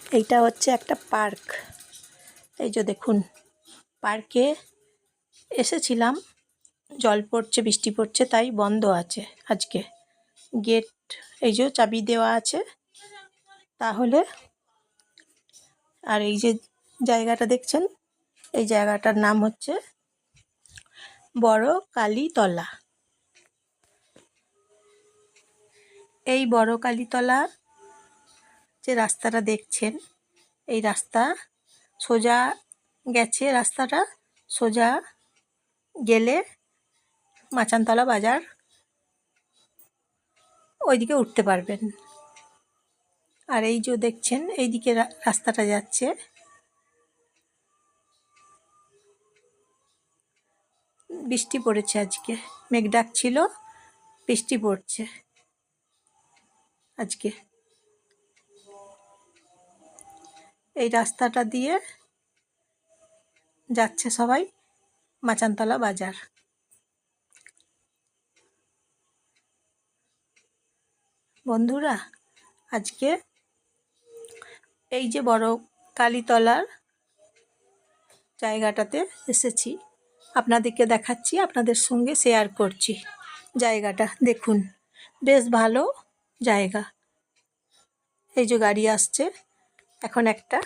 এইটা হচ্ছে একটা পার্ক। এই যে দেখুন, পার্কে এসেছিলাম, জল পড়ছে, বৃষ্টি পড়ছে, তাই বন্ধ আছে আজকে গেট। এই যে চাবি দেওয়া আছে। তাহলে আর এই যে জায়গাটা দেখছেন, এই জায়গাটার নাম হচ্ছে বড় কালীতলা। এই বড় কালীতলা যে রাস্তাটা দেখছেন, এই রাস্তা সোজা গেছে, রাস্তাটা সোজা গেলে মাচানতলা বাজার ওইদিকে উঠতে পারবেন। আর এই যে দেখছেন, এইদিকে রাস্তাটা যাচ্ছে, বৃষ্টি পড়েছে আজকে, মেঘ ডাক ছিল, বৃষ্টি পড়ছে আজকে। এই রাস্তাটা দিয়ে যাচ্ছে সবাই মাচানতলা বাজার। বন্ধুরা, আজকে এই যে বড় কালীতলার জায়গাটাতে এসেছি, আপনাদেরকে দেখাচ্ছি, আপনাদের সঙ্গে শেয়ার করছি। জায়গাটা দেখুন, বেশ ভালো জায়গা। এই যে গাড়ি আসছে এখন একটা।